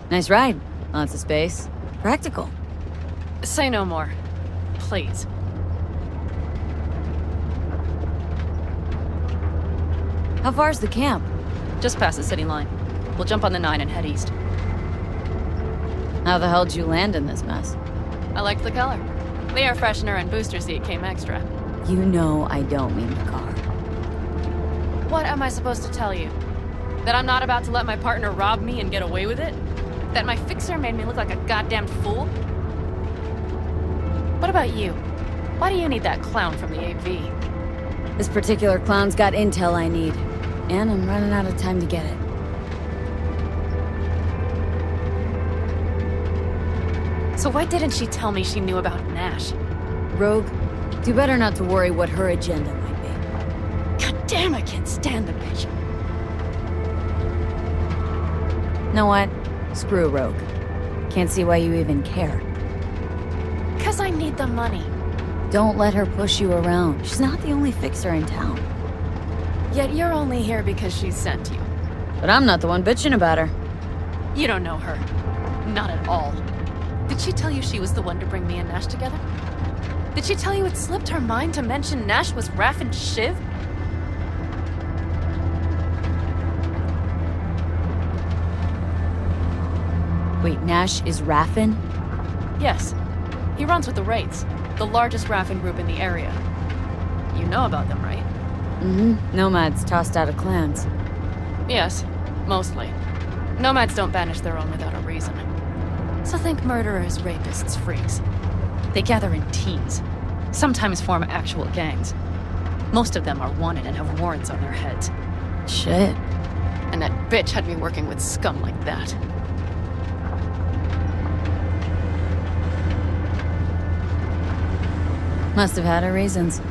Nice ride. Lots of space. Practical. Say no more. Please. How far's the camp? Just past the city line. We'll jump on the 9 and head east. How the hell did you land in this mess? I liked the color. The air freshener and booster seat came extra. You know I don't mean the car. What am I supposed to tell you? That I'm not about to let my partner rob me and get away with it? That my fixer made me look like a goddamn fool? What about you? Why do you need that clown from the AV? This particular clown's got intel I need. And I'm running out of time to get it. So why didn't she tell me she knew about Nash? Rogue, do better not to worry what her agenda might be. God damn, I can't stand the bitch. Know what? Screw Rogue. Can't see why you even care. 'Cause I need the money. Don't let her push you around. She's not the only fixer in town. Yet you're only here because she sent you. But I'm not the one bitching about her. You don't know her. Not at all. Did she tell you she was the one to bring me and Nash together? Did she tell you it slipped her mind to mention Nash was Raph and Shiv? Wait, Nash is Raffin? Yes. He runs with the Wraiths, the largest Raffin group in the area. You know about them, right? Mm-hmm. Nomads tossed out of clans. Yes, mostly. Nomads don't banish their own without a reason. So think murderers, rapists, freaks. They gather in teams, sometimes form actual gangs. Most of them are wanted and have warrants on their heads. Shit. And that bitch had me working with scum like that. Must have had her reasons.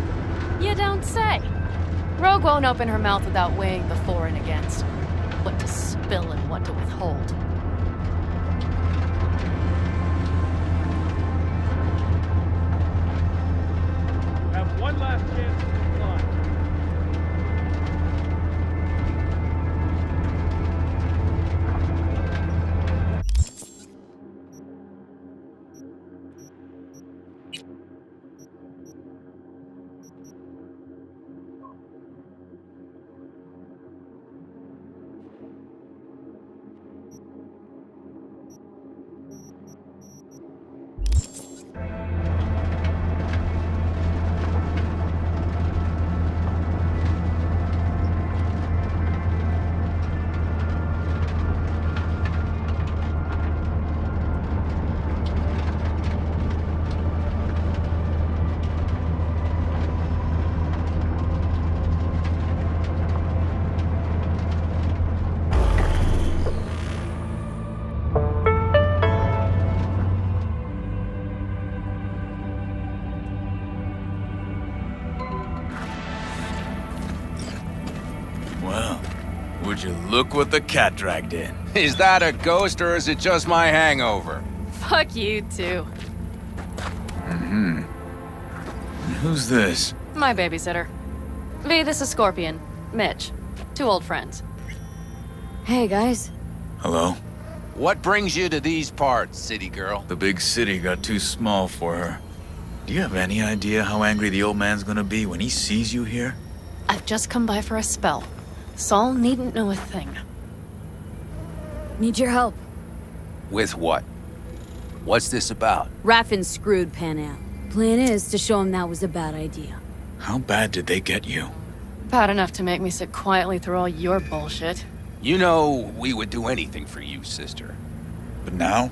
You don't say. Rogue won't open her mouth without weighing the for and against. What to spill and what to withhold. Have one last chance to comply. Well, would you look what the cat dragged in? Is that a ghost or is it just my hangover? Fuck you too. And who's this? My babysitter. V, this is Scorpion. Mitch. 2 old friends. Hey, guys. Hello? What brings you to these parts, city girl? The big city got too small for her. Do you have any idea how angry the old man's gonna be when he sees you here? I've just come by for a spell. Saul needn't know a thing. Need your help. With what? What's this about? Raffin screwed Pan Am. Plan is to show him that was a bad idea. How bad did they get you? Bad enough to make me sit quietly through all your bullshit. You know we would do anything for you, sister. But now?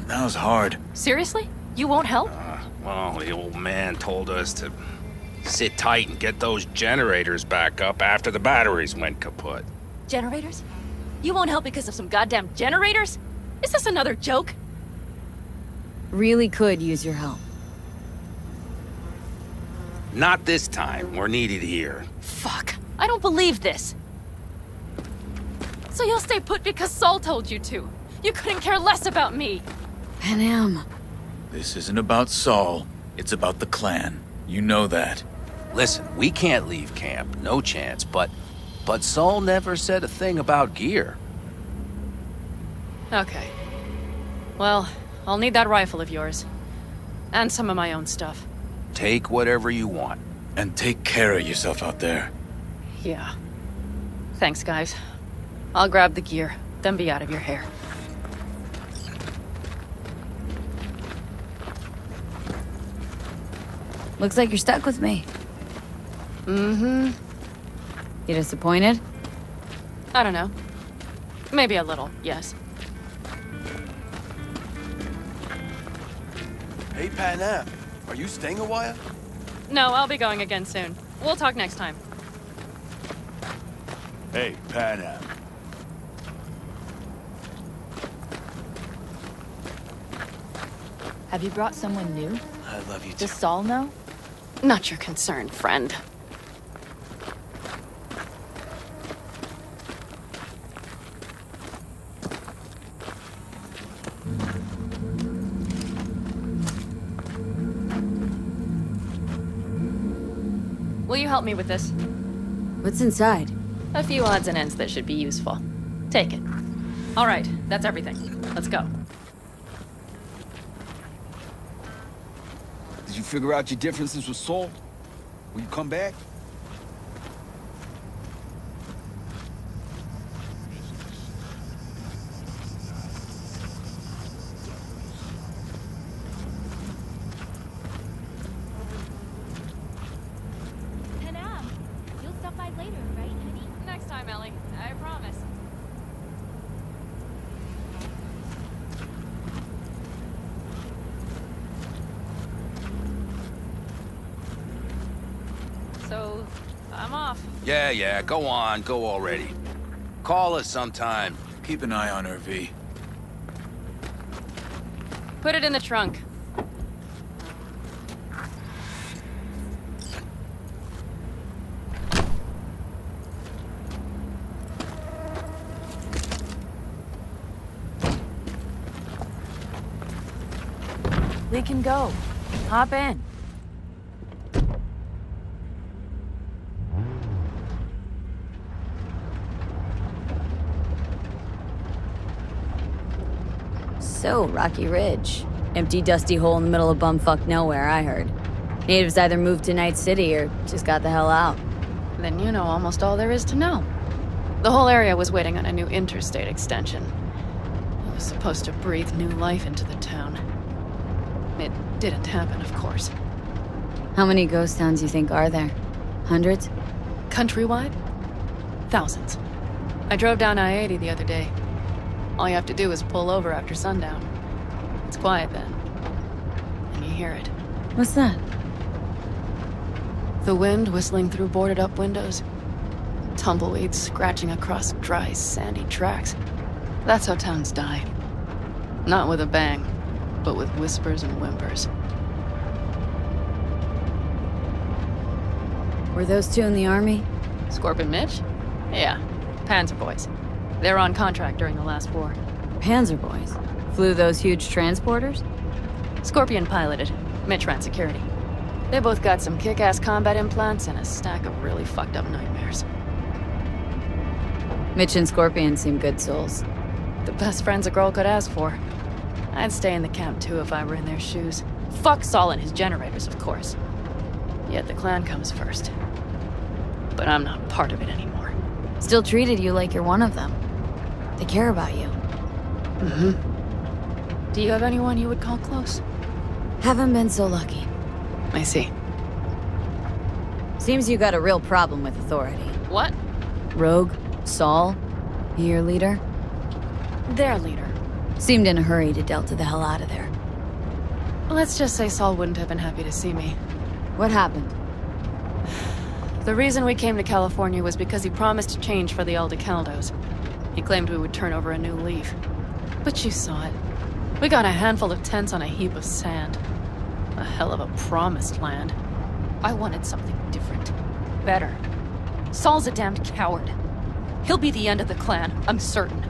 Now's hard. Seriously? You won't help? Well, the old man told us to sit tight and get those generators back up after the batteries went kaput. Generators? You won't help because of some goddamn generators? Is this another joke? Really could use your help. Not this time. We're needed here. Fuck. I don't believe this. So you'll stay put because Saul told you to. You couldn't care less about me. Pan Am. This isn't about Saul. It's about the clan. You know that. Listen, we can't leave camp. No chance, but Saul never said a thing about gear. Okay. Well, I'll need that rifle of yours. And some of my own stuff. Take whatever you want. And take care of yourself out there. Yeah. Thanks, guys. I'll grab the gear, then be out of your hair. Looks like you're stuck with me. Mm-hmm. You disappointed? I don't know. Maybe a little, yes. Hey, Panam, are you staying a while? No, I'll be going again soon. We'll talk next time. Hey, Panam. Have you brought someone new? I love you too. Does Saul know? Not your concern, friend. Will you help me with this? What's inside? A few odds and ends that should be useful. Take it. All right, that's everything. Let's go. Did you figure out your differences with Saul? Will you come back? Panam, you'll stop by later, right, honey? Next time, Ellie. I promise. So, I'm off. Yeah, go on, go already. Call us sometime. Keep an eye on her, V. Put it in the trunk. We can go. Hop in. So, Rocky Ridge. Empty, dusty hole in the middle of bumfuck nowhere, I heard. Natives either moved to Night City or just got the hell out. Then you know almost all there is to know. The whole area was waiting on a new interstate extension. It was supposed to breathe new life into the town. It didn't happen, of course. How many ghost towns you think are there? Hundreds? Countrywide? Thousands. I drove down I-80 the other day. All you have to do is pull over after sundown. It's quiet then. And you hear it. What's that? The wind whistling through boarded-up windows. Tumbleweeds scratching across dry, sandy tracks. That's how towns die. Not with a bang, but with whispers and whimpers. Were those two in the army? Scorpion Mitch? Yeah, Panzer boys. They were on contract during the last war. Panzer boys. Flew those huge transporters? Scorpion piloted. Mitch ran security. They both got some kick-ass combat implants and a stack of really fucked up nightmares. Mitch and Scorpion seem good souls. The best friends a girl could ask for. I'd stay in the camp too if I were in their shoes. Fuck Saul and his generators, of course. Yet the clan comes first. But I'm not part of it anymore. Still treated you like you're one of them. They care about you. Mm-hmm. Do you have anyone you would call close? Haven't been so lucky. I see. Seems you got a real problem with authority. What? Rogue? Saul? Your leader? Their leader. Seemed in a hurry to Delta the hell out of there. Let's just say Saul wouldn't have been happy to see me. What happened? The reason we came to California was because he promised change for the Aldecaldos. He claimed we would turn over a new leaf. But you saw it. We got a handful of tents on a heap of sand. A hell of a promised land. I wanted something different. Better. Saul's a damned coward. He'll be the end of the clan, I'm certain.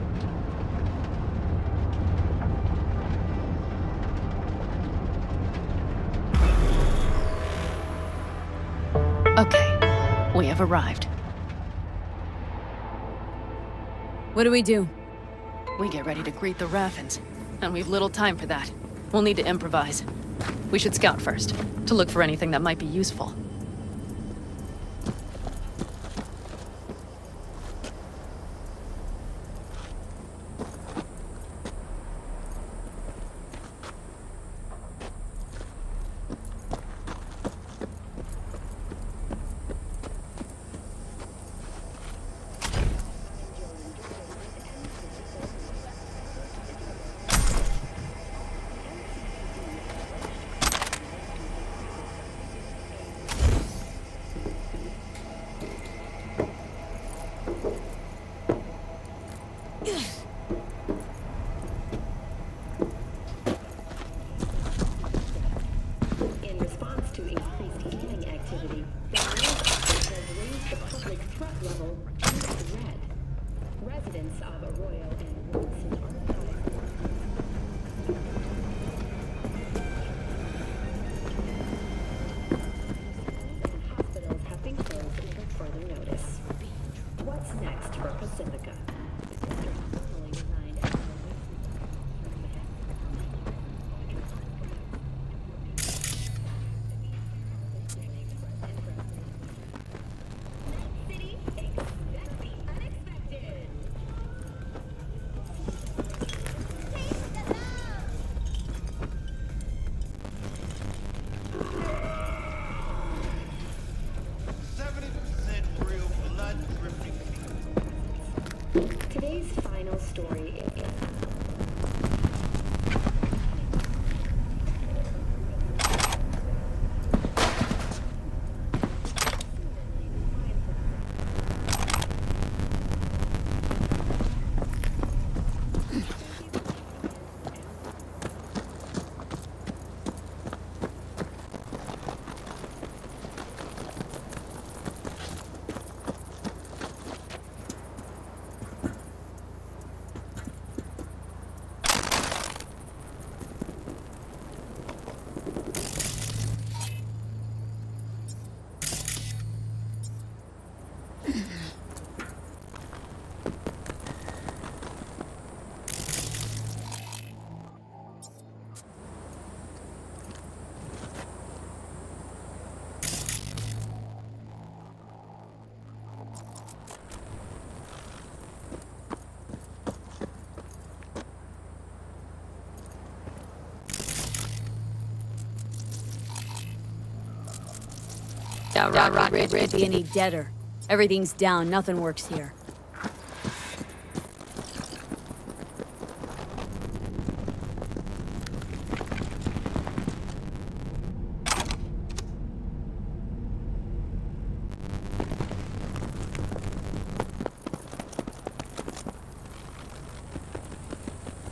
Okay, we have arrived. What do we do? We get ready to greet the Raffins, and we've little time for that. We'll need to improvise. We should scout first, to look for anything that might be useful. In response to increased gaming activity, the news office has raised the public threat level to red. Residents of Arroyo and Woodson Archive and hospitals have been closed until further notice. What's next for Pacifica? The district formerly designed as City, expect the unexpected. Today's final story is Rocky Ridge could be any deader. Everything's down, nothing works here.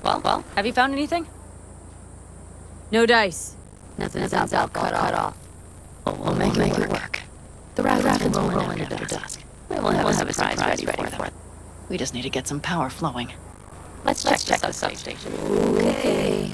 Well, have you found anything? No dice. Nothing's out cut off. We'll make it work. The Raffins will roll in after dusk. We'll have a surprise ready for them. We just need to get some power flowing. Let's check the substation. Okay.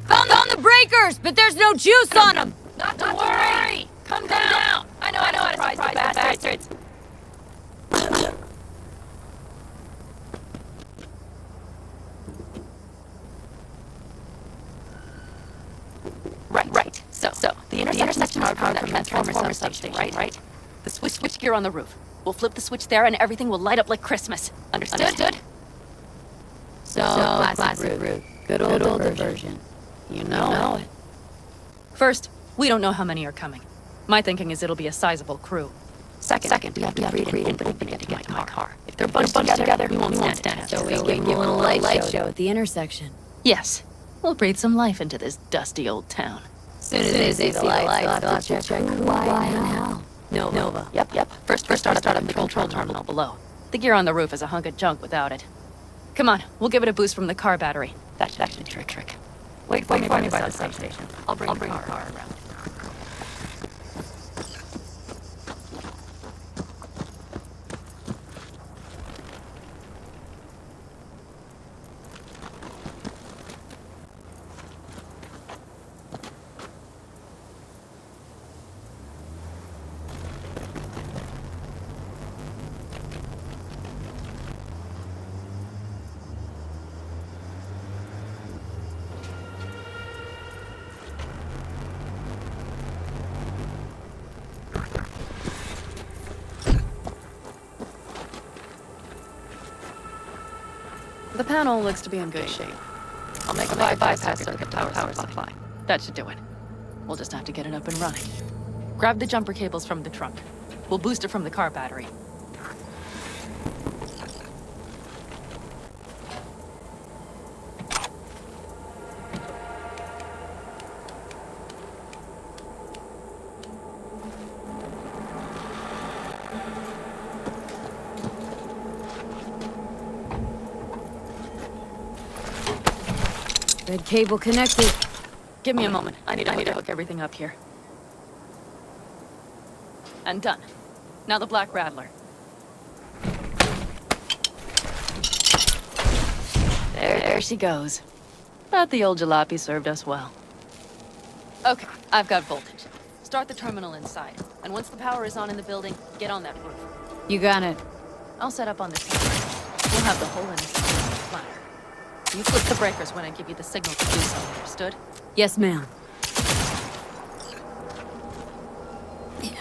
Found the breakers, but there's no juice on them. Not to worry! Come down! I know how to surprise the bastards. Right. So the intersection of the transformer substation, right? The switch gear on the roof. We'll flip the switch there and everything will light up like Christmas. Understood? So classic route. Good old diversion. You know it. First, we don't know how many are coming. My thinking is it'll be a sizable crew. Second, we have to create an opening to get to my car. If they're bunched together, we won't stand it. So we give you a little light show at the intersection. Yes, we'll breathe some life into this dusty old town. Soon as they see the lights, they'll have to check who, why, and how. Nova. Yep. First start up the control terminal below. The gear on the roof is a hunk of junk without it. Come on, we'll give it a boost from the car battery. That should do the trick. Wait for me by the substation. I'll bring the car around. The panel looks to be in good shape. I'll make a bypass circuit power supply. That should do it. We'll just have to get it up and running. Grab the jumper cables from the trunk. We'll boost it from the car battery. Red cable connected. Give me a moment. I need to hook everything up here. And done. Now the Black Rattler. There she goes. But the old jalopy served us well. Okay, I've got voltage. Start the terminal inside. And once the power is on in the building, get on that roof. You got it. I'll set up on the side. We'll have the whole inside planner. You flip the breakers when I give you the signal to do so, understood? Yes, ma'am. Yeah.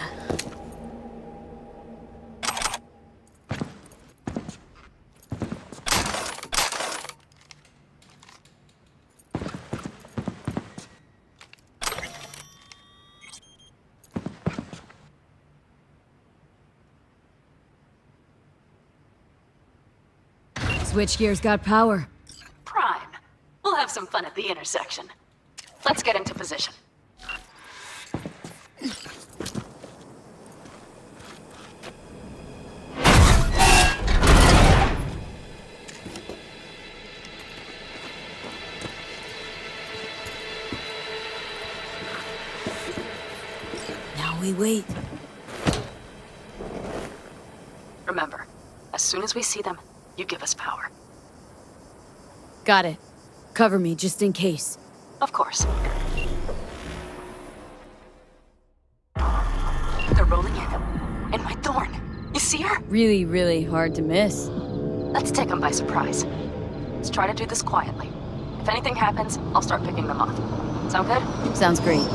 Switchgear's got power. Prime. We'll have some fun at the intersection. Let's get into position. Now we wait. Remember, as soon as we see them, you give us power. Got it. Cover me, just in case. Of course. They're rolling in. In my thorn. You see her? Really, really hard to miss. Let's take them by surprise. Let's try to do this quietly. If anything happens, I'll start picking them off. Sound good? Sounds great.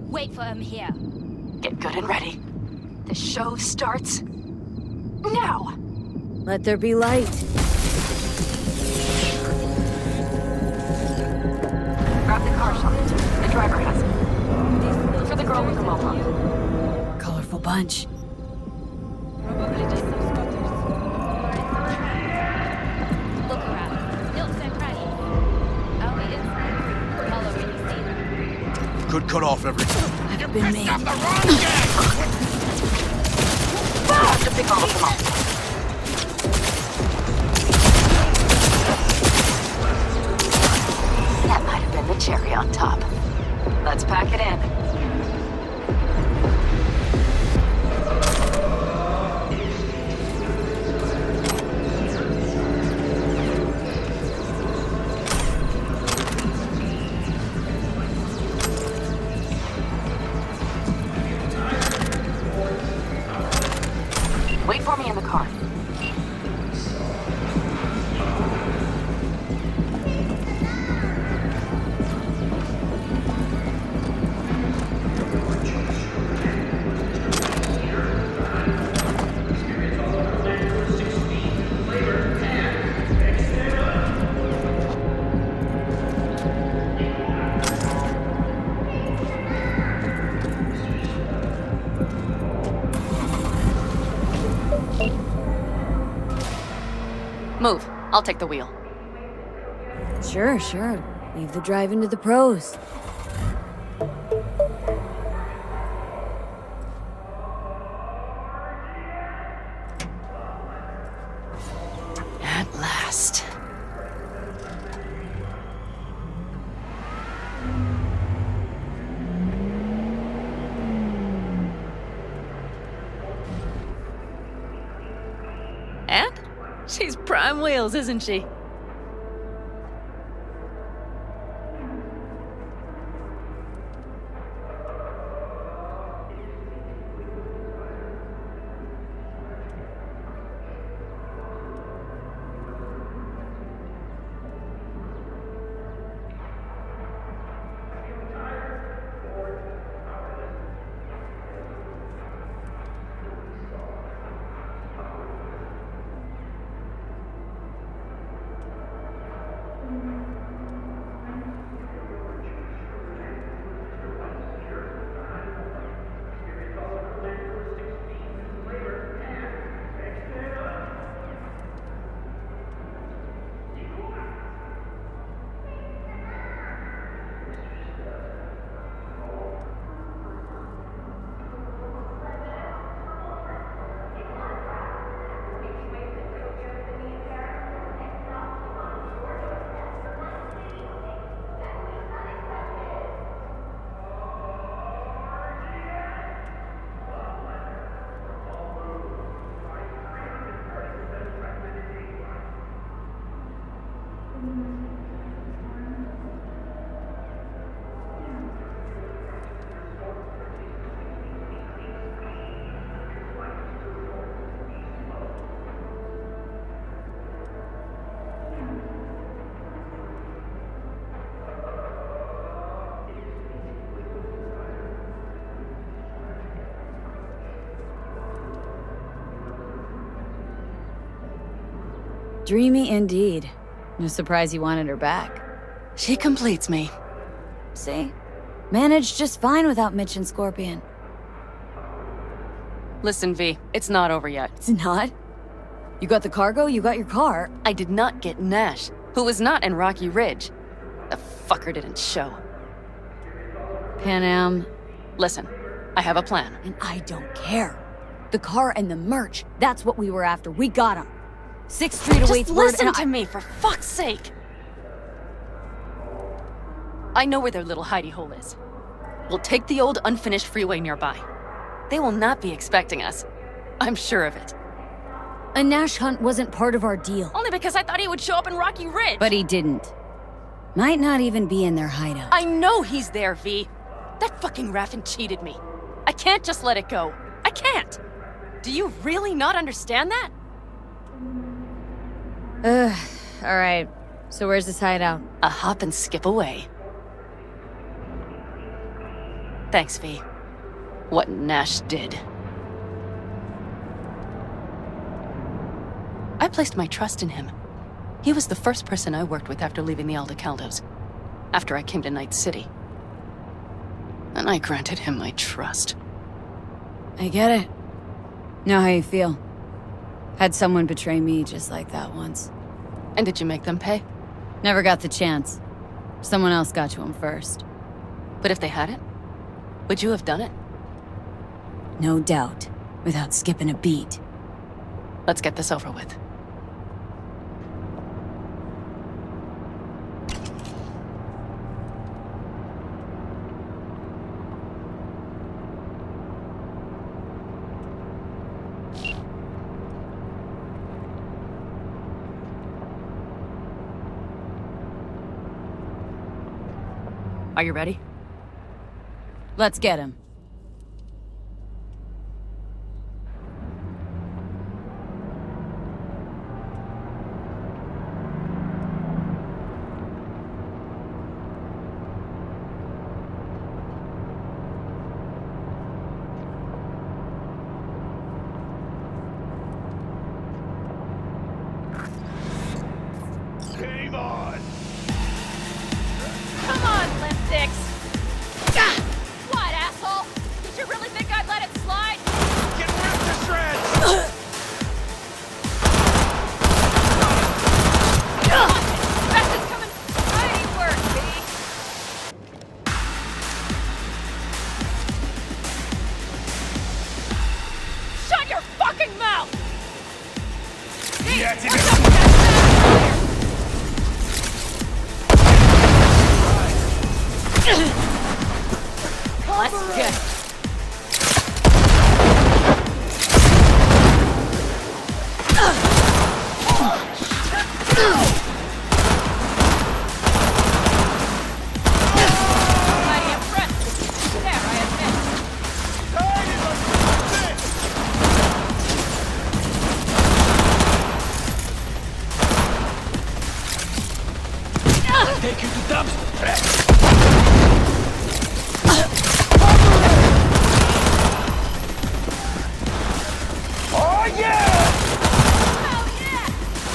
Wait for him here. Get good and ready. The show starts now. Let there be light. Grab the car shot. The driver has it. Look for the girl with the mobile. Colorful bunch. Look around. Don't stand ready. I'll be inside. Follow when you see them. Could cut off everything. I've been made. Up the wrong gang! Have to pick all of them up. That might have been the cherry on top. Let's pack it in. Wait for me in the car. Move. I'll take the wheel. Sure, sure. Leave the driving to the pros. At last. And? She's prime wheels, isn't she? Dreamy indeed. No surprise you wanted her back. She completes me. See? Managed just fine without Mitch and Scorpion. Listen, V, it's not over yet. It's not? You got the cargo, you got your car. I did not get Nash, who was not in Rocky Ridge. The fucker didn't show. Pan Am. Listen, I have a plan. And I don't care. The car and the merch, that's what we were after. We got them. 6th Street awaits Just word listen and to me, for fuck's sake! I know where their little hidey hole is. We'll take the old unfinished freeway nearby. They will not be expecting us. I'm sure of it. A Nash hunt wasn't part of our deal. Only because I thought he would show up in Rocky Ridge! But he didn't. Might not even be in their hideout. I know he's there, V. That fucking Raffin cheated me. I can't just let it go. I can't! Do you really not understand that? Alright. So where's this hideout? A hop and skip away. Thanks, V. What Nash did. I placed my trust in him. He was the first person I worked with after leaving the Aldecaldos. After I came to Night City. And I granted him my trust. I get it. Know how you feel. Had someone betray me just like that once. And did you make them pay? Never got the chance. Someone else got to him first. But if they hadn't, would you have done it? No doubt. Without skipping a beat. Let's get this over with. Are you ready? Let's get him. Game on! Come on, lipsticks! Gah! What, asshole? Did you really think I'd let it slide? Get ripped to shreds! Let's get. Mighty impressive. There, I admit. Take you to dumpster. Oh yeah! Oh yeah!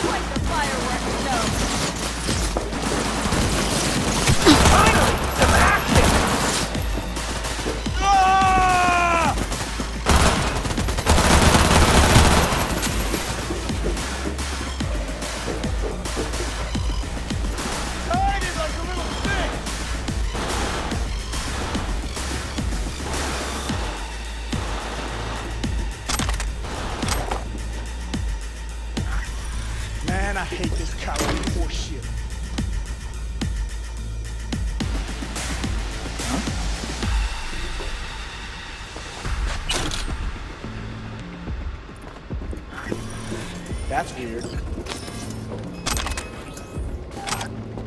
Quite the fireworks show. Finally, some action! Ah! Tiny like a little fish! Man, I hate this cowardly horseshit. That's weird.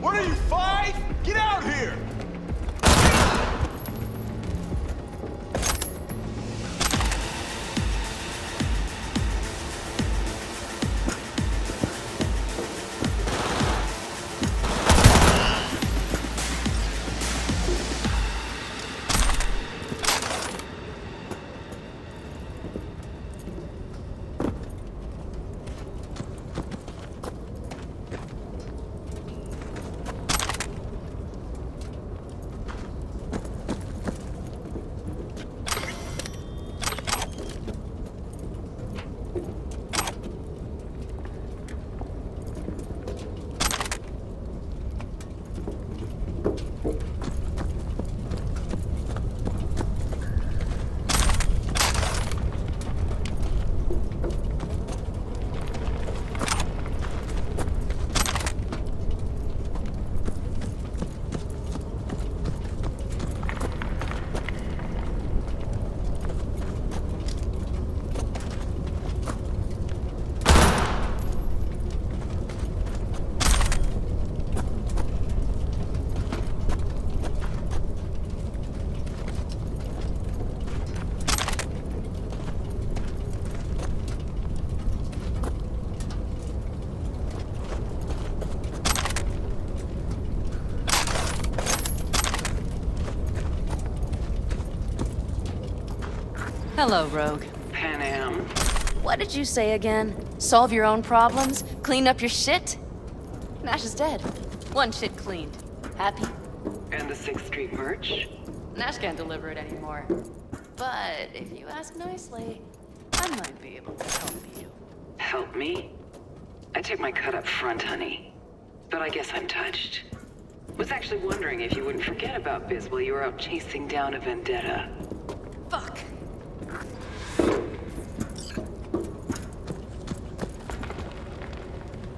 What are you, 5? Get out here! Hello, Rogue. Pan Am. What did you say again? Solve your own problems? Clean up your shit? Nash is dead. One shit cleaned. Happy? And the 6th Street merch? Nash can't deliver it anymore. But if you ask nicely, I might be able to help you. Help me? I took my cut up front, honey. But I guess I'm touched. Was actually wondering if you wouldn't forget about Biz while you were out chasing down a vendetta. Fuck.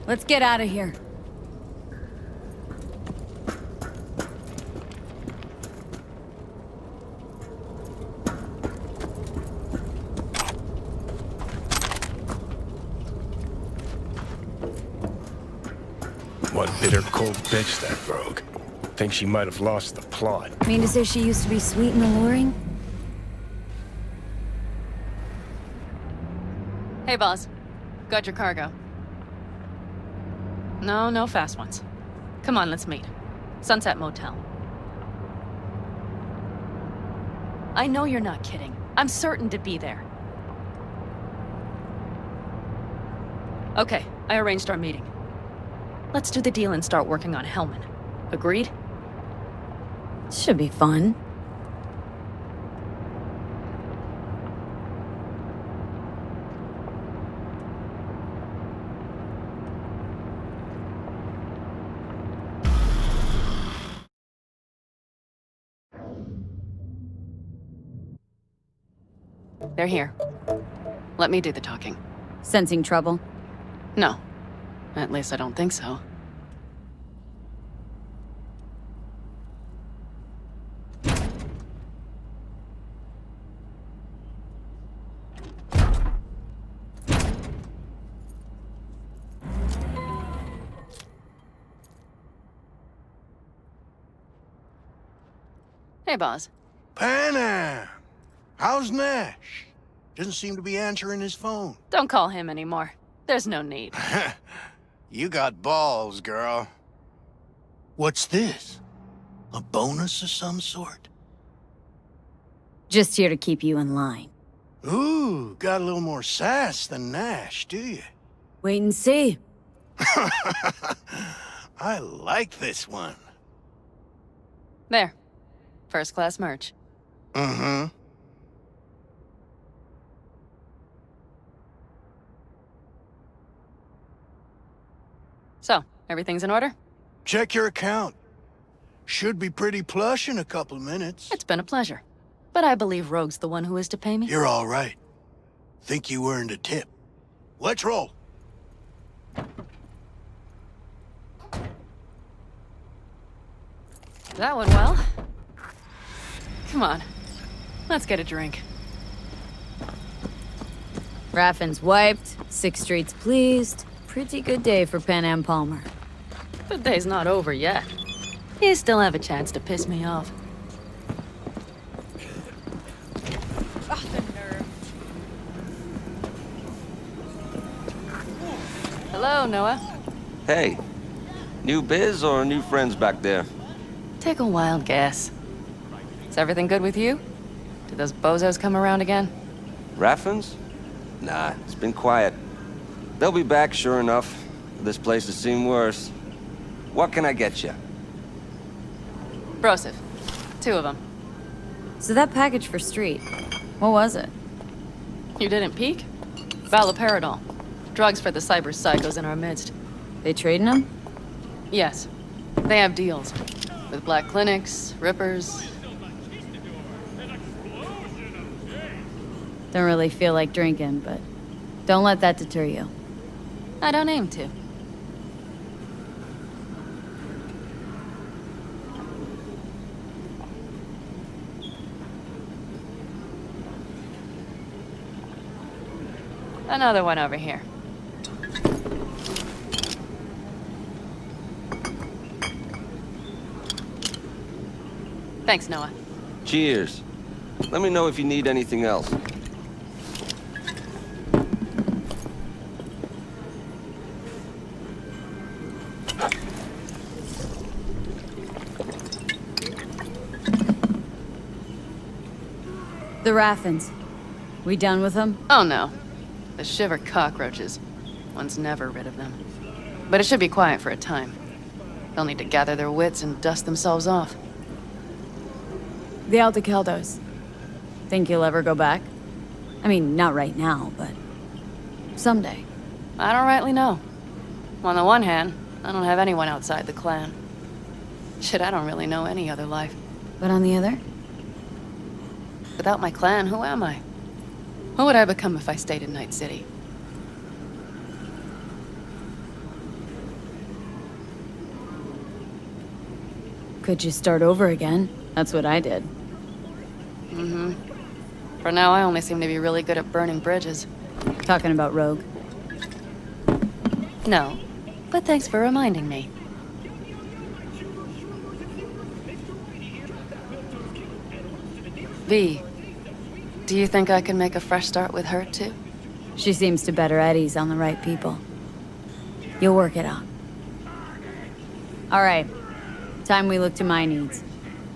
Let's get out of here. One bitter cold bitch, that Rogue. Think she might have lost the plot. Mean to say she used to be sweet and alluring? Hey, boss. Got your cargo. No, no fast ones. Come on, let's meet. Sunset Motel. I know you're not kidding. I'm certain to be there. Okay, I arranged our meeting. Let's do the deal and start working on Hellman. Agreed? Should be fun. They're here. Let me do the talking. Sensing trouble? No, At least I don't think so. Hey, boss. Panam! How's Nash? Doesn't seem to be answering his phone. Don't call him anymore. There's no need. You got balls, girl. What's this? A bonus of some sort? Just here to keep you in line. Ooh, got a little more sass than Nash, do you? Wait and see. I like this one. There. First class merch. Mm-hmm. So, everything's in order? Check your account. Should be pretty plush in a couple of minutes. It's been a pleasure. But I believe Rogue's the one who is to pay me. You're all right. Think you earned a tip. Let's roll. That went well. Come on. Let's get a drink. Raffin's wiped, 6th Street's pleased. Pretty good day for Panam Palmer. The day's not over yet. You still have a chance to piss me off. Oh, the nerve. Hello, Noah. Hey, new biz or new friends back there? Take a wild guess. Is everything good with you? Did those bozos come around again? Raffins? Nah, it's been quiet. They'll be back, sure enough. This place has seen worse. What can I get you? Broseph. 2 of them. So that package for Street, what was it? You didn't peek? Valoperidol. Drugs for the cyber psychos in our midst. They trading them? Yes. They have deals. With black clinics, rippers. Don't really feel like drinking, but don't let that deter you. I don't aim to. Another one over here. Thanks, Noah. Cheers. Let me know if you need anything else. The Raffins. We done with them? Oh no. The shiver cockroaches. One's never rid of them. But it should be quiet for a time. They'll need to gather their wits and dust themselves off. The Aldecaldos. Think you'll ever go back? I mean, not right now, but someday. I don't rightly know. On the one hand, I don't have anyone outside the clan. Shit, I don't really know any other life. But on the other? Without my clan, who am I? Who would I become if I stayed in Night City? Could you start over again? That's what I did. Mm-hmm. For now, I only seem to be really good at burning bridges. Talking about Rogue. No, but thanks for reminding me. V, do you think I can make a fresh start with her, too? She seems to better at ease on the right people. You'll work it out. All right. Time we look to my needs.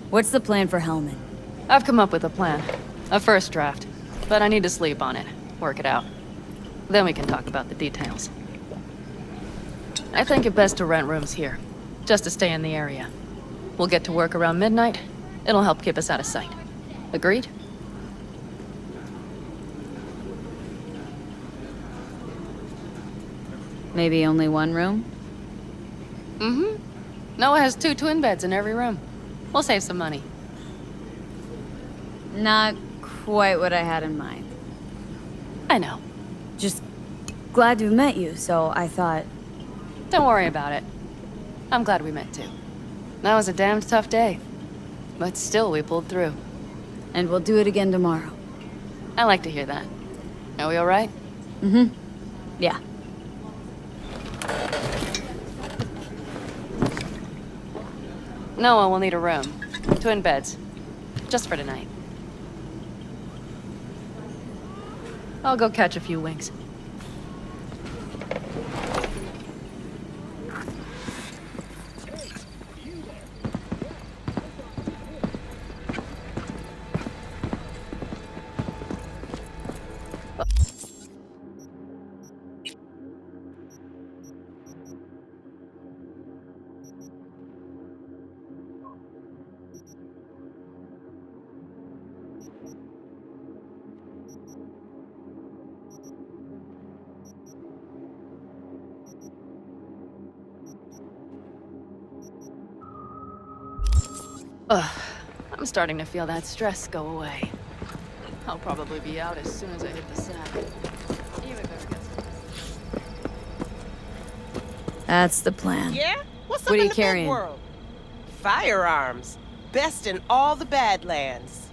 What's the plan for Hellman? I've come up with a plan. A first draft. But I need to sleep on it. Work it out. Then we can talk about the details. I think it best to rent rooms here. Just to stay in the area. We'll get to work around midnight. It'll help keep us out of sight. Agreed? Maybe only one room? Mm-hmm. Noah has 2 twin beds in every room. We'll save some money. Not quite what I had in mind. I know. Just glad to have met you, so I thought... Don't worry about it. I'm glad we met too. That was a damned tough day. But still, we pulled through. And we'll do it again tomorrow. I like to hear that. Are we all right? Mm-hmm. Yeah. Noah will need a room. Twin beds. Just for tonight. I'll go catch a few winks. Ugh, I'm starting to feel that stress go away. I'll probably be out as soon as I hit the sack. You had better get some. That's the plan. Yeah? What's What up are in you the carrying? big world? Firearms. Best in all the Badlands.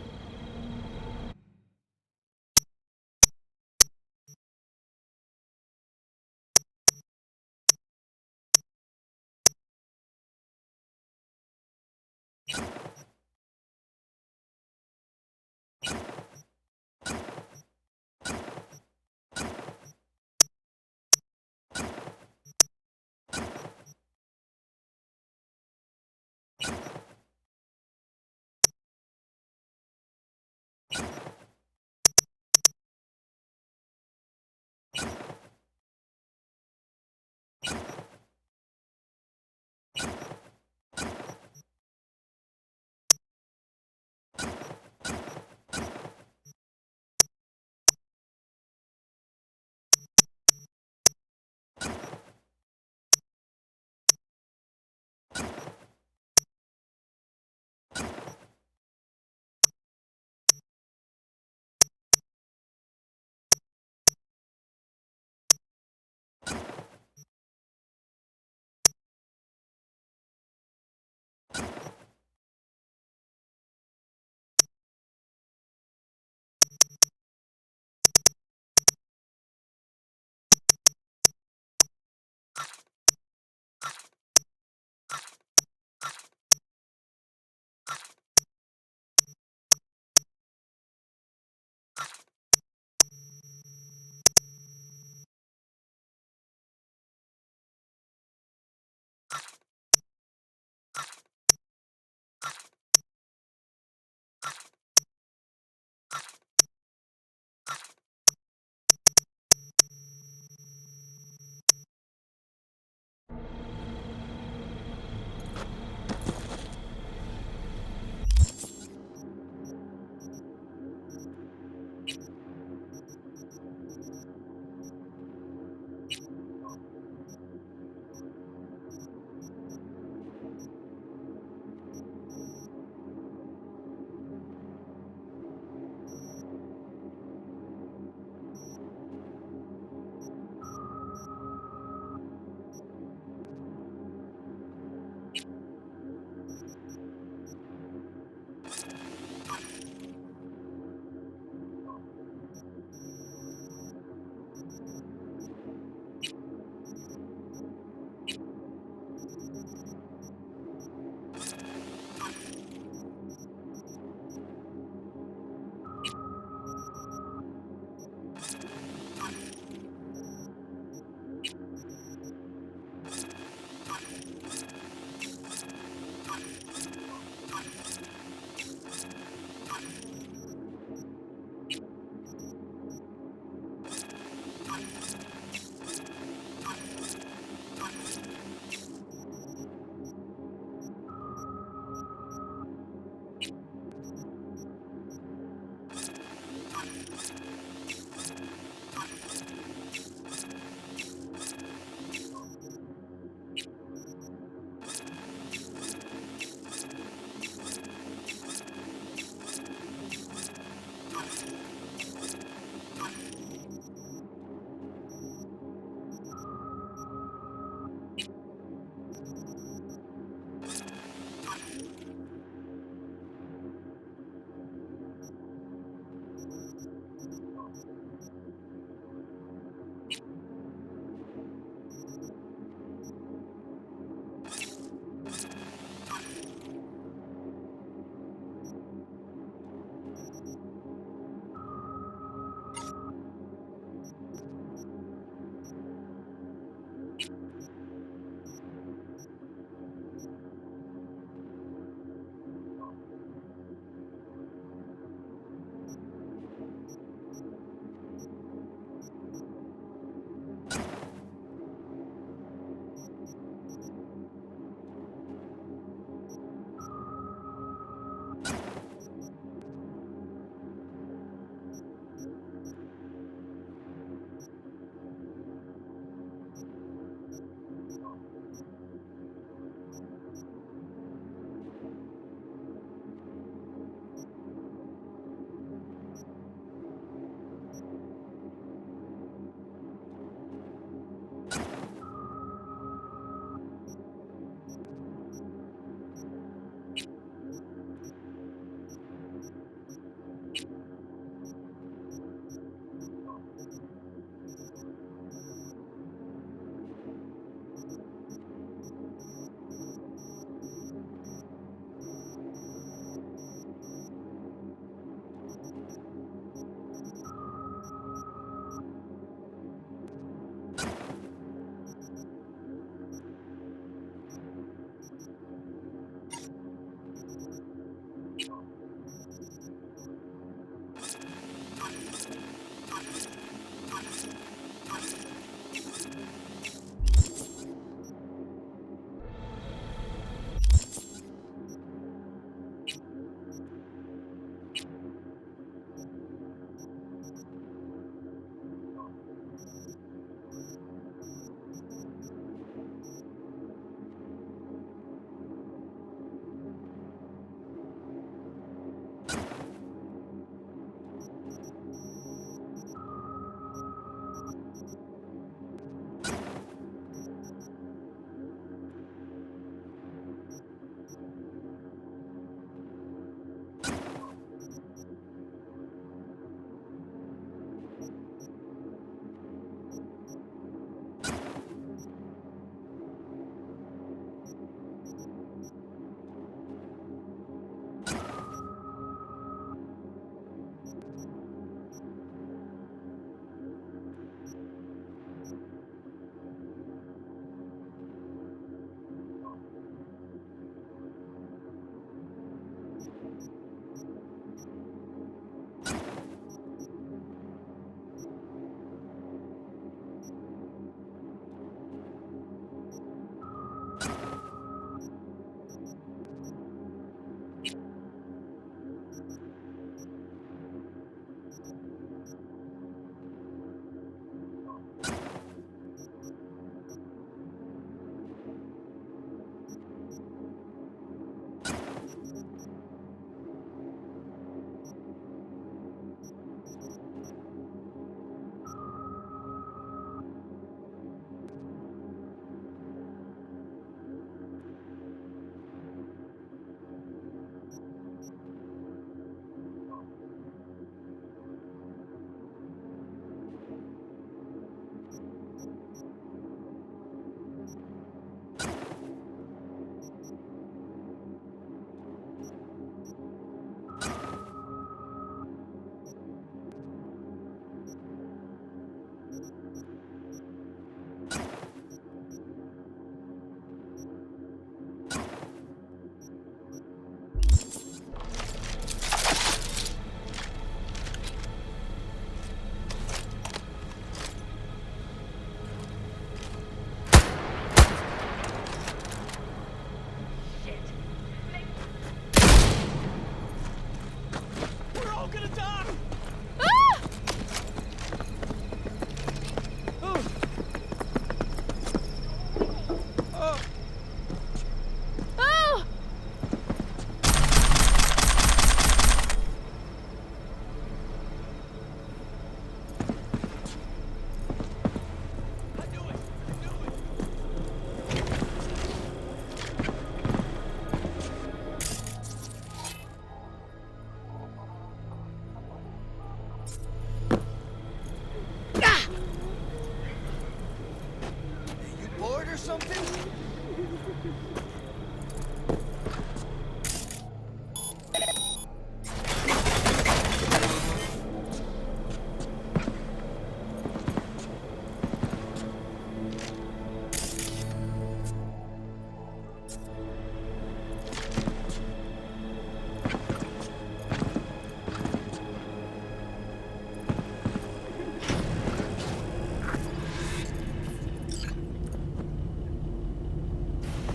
something?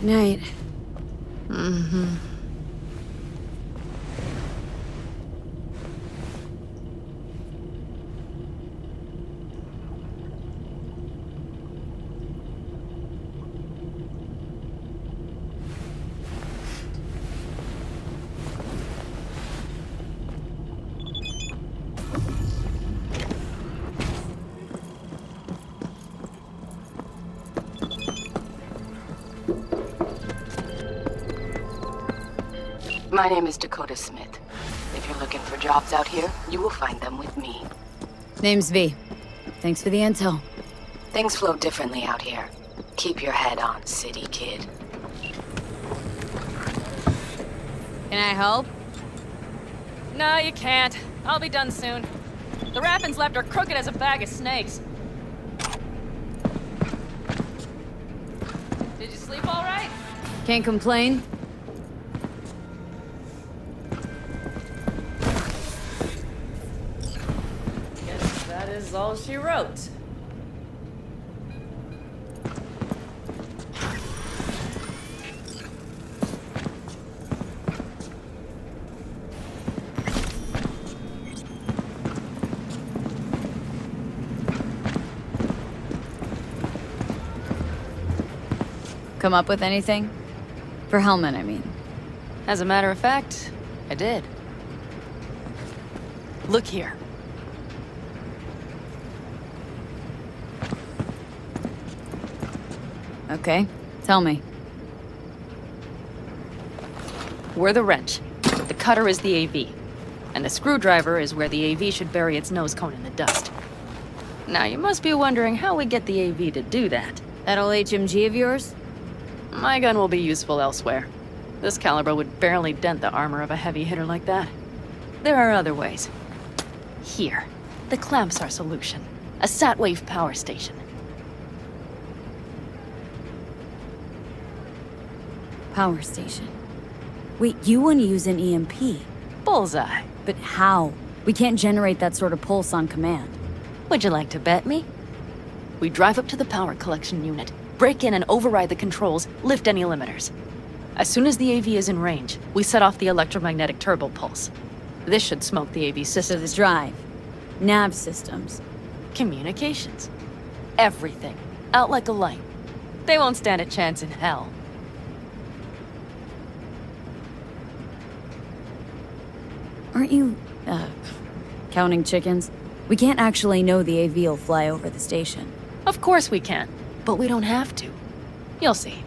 Night. My name is Dakota Smith. If you're looking for jobs out here, you will find them with me. Name's V. Thanks for the intel. Things flow differently out here. Keep your head on, city kid. Can I help? No, you can't. I'll be done soon. The Raffins left are crooked as a bag of snakes. Did you sleep all right? Can't complain. Guess that is all she wrote. Come up with anything? For Hellman, I mean. As a matter of fact, I did. Look here. Okay, tell me. We're the wrench. The cutter is the AV. And the screwdriver is where the AV should bury its nose cone in the dust. Now, you must be wondering how we get the AV to do that. That old HMG of yours? My gun will be useful elsewhere. This caliber would barely dent the armor of a heavy hitter like that. There are other ways. Here, the clamp's our solution. A Satwave power station. Power station. Wait, you want to use an EMP? Bullseye. But how? We can't generate that sort of pulse on command. Would you like to bet me? We drive up to the power collection unit, break in and override the controls, lift any limiters. As soon as the AV is in range, we set off the electromagnetic turbo pulse. This should smoke the AV So systems. the drive, nav systems, Communications. Everything. Out like a light. They won't stand a chance in hell. Aren't you, counting chickens? We can't actually know the AV will fly over the station. Of course we can, but we don't have to. You'll see.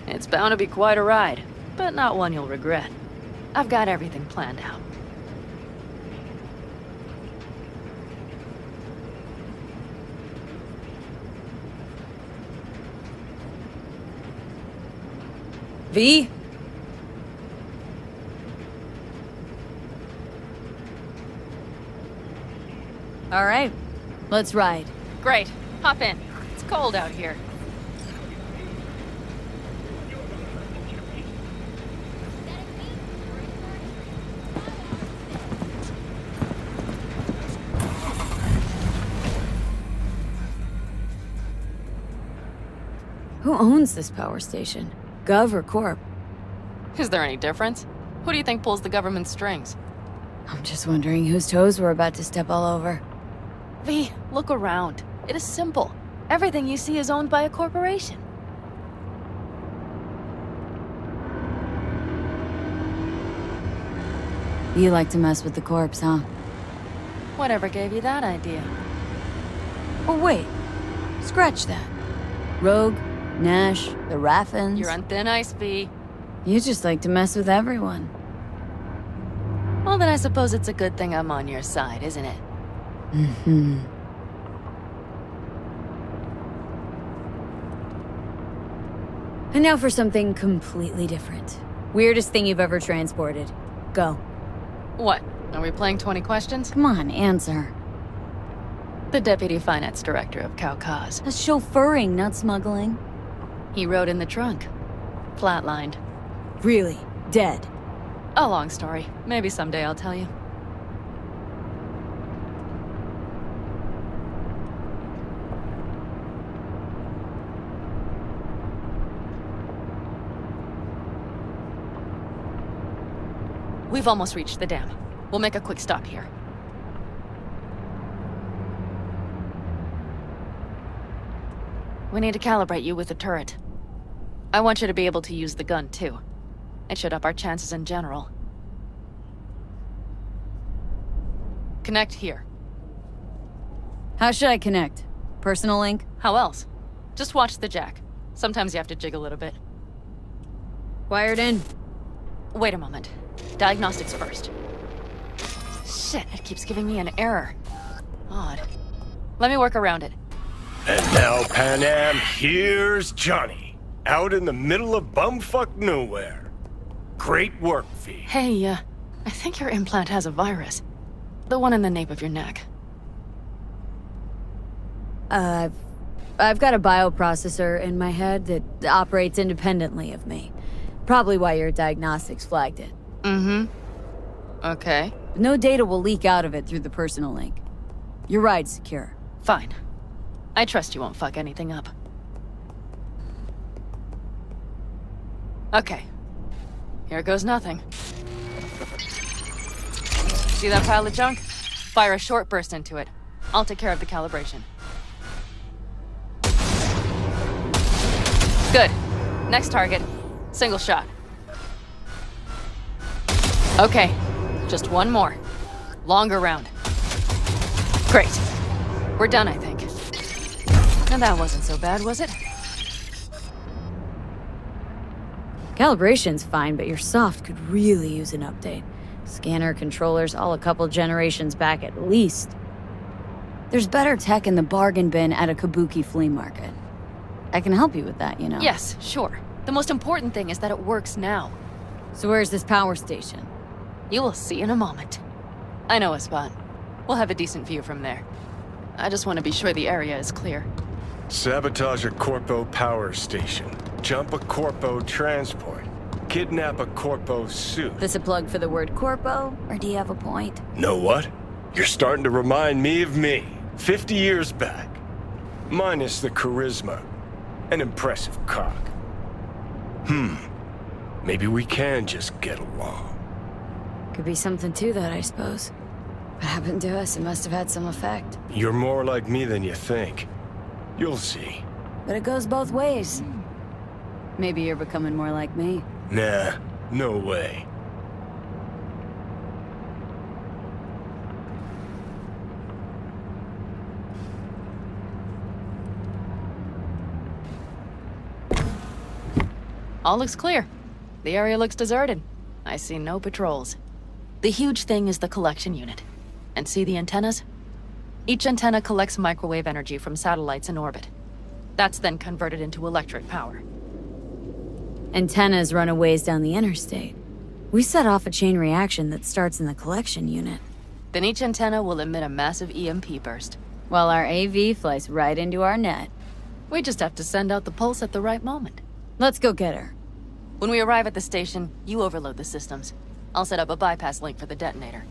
It's bound to be quite a ride, but not one you'll regret. I've got everything planned out. V? All right, let's ride. Great. Hop in. It's cold out here. Who owns this power station? Gov or Corp? Is there any difference? Who do you think pulls the government's strings? I'm just wondering whose toes we're about to step all over. V, look around. It is simple. Everything you see is owned by a corporation. You like to mess with the corpse, huh? Whatever gave you that idea? Oh, wait. Scratch that. Rogue, Nash, the Raffins. You're on thin ice, V. You just like to mess with everyone. Well, then I suppose it's a good thing I'm on your side, isn't it? Mm-hmm. And now for something completely different. Weirdest thing you've ever transported. Go. What? Are we playing 20 questions? Come on, answer. The Deputy Finance Director of Kaukaz. That's chauffeuring, not smuggling. He rode in the trunk. Flatlined. Really? Dead? A long story. Maybe someday I'll tell you. We've almost reached the dam. We'll make a quick stop here. We need to calibrate you with the turret. I want you to be able to use the gun, too. It should up our chances in general. Connect here. How should I connect? Personal link? How else? Just watch the jack. Sometimes you have to jig a little bit. Wired in. Wait a moment. Diagnostics first. Shit, it keeps giving me an error. Odd. Let me work around it. And now, Pan Am, here's Johnny. Out in the middle of bumfuck nowhere. Great work, V. Hey, I think your implant has a virus. The one in the nape of your neck. I've got a bioprocessor in my head that operates independently of me. Probably why your diagnostics flagged it. Mm-hmm. Okay. No data will leak out of it through the personal link. Your ride's secure. Fine. I trust you won't fuck anything up. Okay. Here goes nothing. See that pile of junk? Fire a short burst into it. I'll take care of the calibration. Good. Next target. Single shot. Okay. Just one more. Longer round. Great. We're done, I think. And that wasn't so bad, was it? Calibration's fine, but your soft could really use an update. Scanner, controllers, all a couple generations back at least. There's better tech in the bargain bin at a Kabuki flea market. I can help you with that, you know? Yes, sure. The most important thing is that it works now. So where's this power station? You will see in a moment. I know a spot. We'll have a decent view from there. I just want to be sure the area is clear. Sabotage a Corpo power station. Jump a Corpo transport. Kidnap a Corpo suit. This a plug for the word corpo, or do you have a point? Know what? You're starting to remind me of me, 50 years back. Minus the charisma. An impressive cock. Maybe we can just get along. Could be something to that, I suppose. What happened to us? It must have had some effect. You're more like me than you think. You'll see. But it goes both ways. Maybe you're becoming more like me. Nah, no way. All looks clear. The area looks deserted. I see no patrols. The huge thing is the collection unit. And see the antennas? Each antenna collects microwave energy from satellites in orbit. That's then converted into electric power. Antennas run a ways down the interstate. We set off a chain reaction that starts in the collection unit. Then each antenna will emit a massive EMP burst. While our AV flies right into our net. We just have to send out the pulse at the right moment. Let's go get her. When we arrive at the station, you overload the systems. I'll set up a bypass link for the detonator.